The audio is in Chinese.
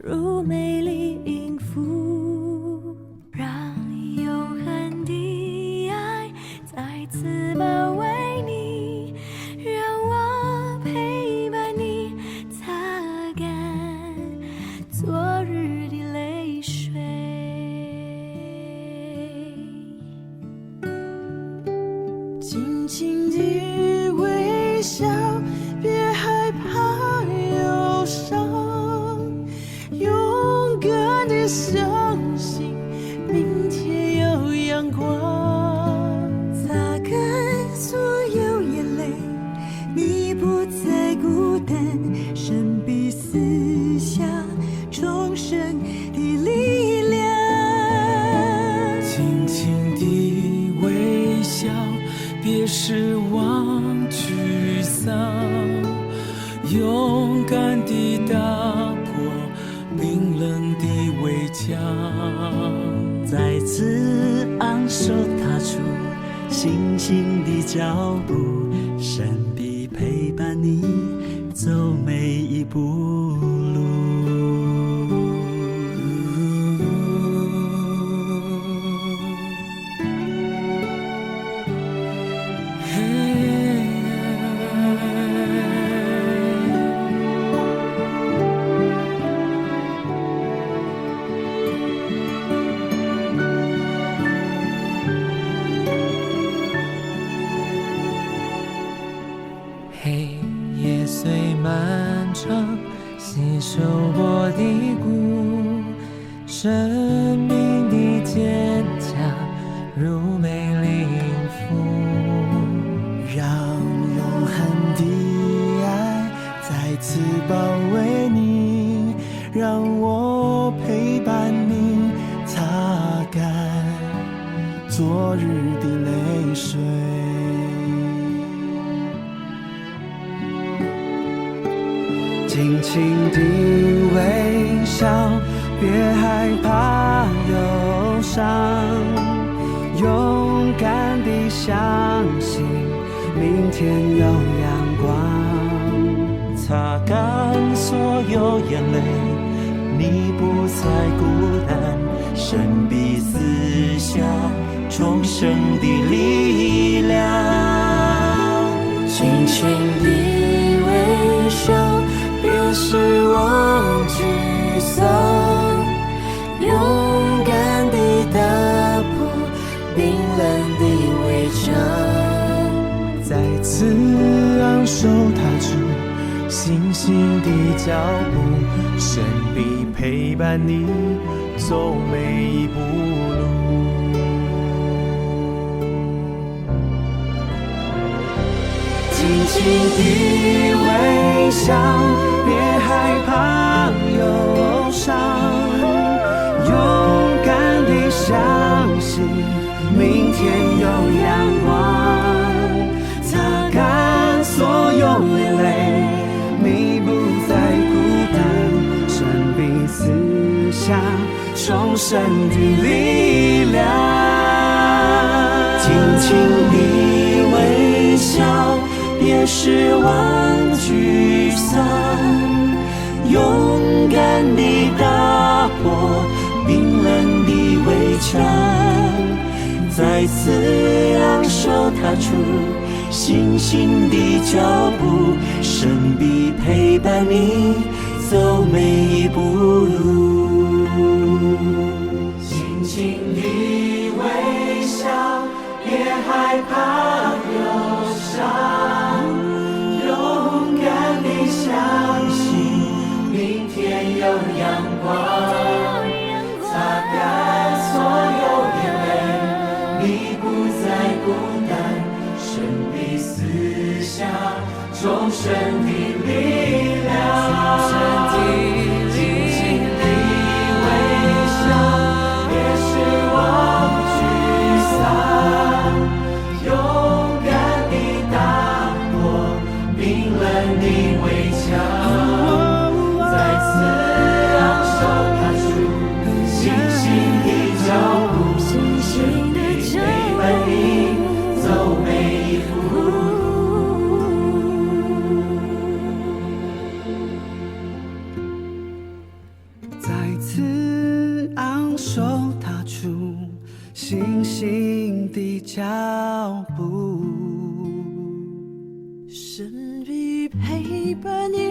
如美丽音符，让永恒的爱再次包围你，让我陪伴你，擦干昨日的泪水。轻轻地微笑，别害怕忧伤，勇敢地相信明天有阳光。擦干所有眼泪，你不再孤单，神秘撕下重生的力量。轻轻地微笑，别失望沮丧，勇敢地打破冰冷的围墙，再次昂首踏出新兴的脚步，神必陪伴你走每一步路。黑夜虽漫长，吸收我的骨，生命的坚强如美丽音符，让永恒的爱再次包围你，让我陪伴你，擦干昨日的泪水。轻轻地微笑，别害怕忧伤，勇敢地相信明天有阳光。擦干所有眼泪，你不再孤单，神必撕下重生的力量。轻轻地微笑，别失望沮丧，勇敢地打破冰冷的围墙，再次昂首踏出新兴的脚步，神必陪伴你走每一步路。轻轻地微笑，别害怕忧伤，勇敢地相信明天有阳光。擦干所有眼泪，你不再孤单，神必撕下重生的力量。轻轻地微笑，别失望沮丧，勇敢地打破冰冷的围墙，再次昂首踏出新兴的脚步，神必陪伴你走每一步路。轻轻地微笑，别害怕忧伤，勇敢地相信明天有阳光。擦干所有眼泪，你不再孤单，神必撕下重生的力量。轻轻地微笑，别失望沮丧，勇敢地打破冰冷的围墙，再次昂首踏出星星的脚步。神必陪伴你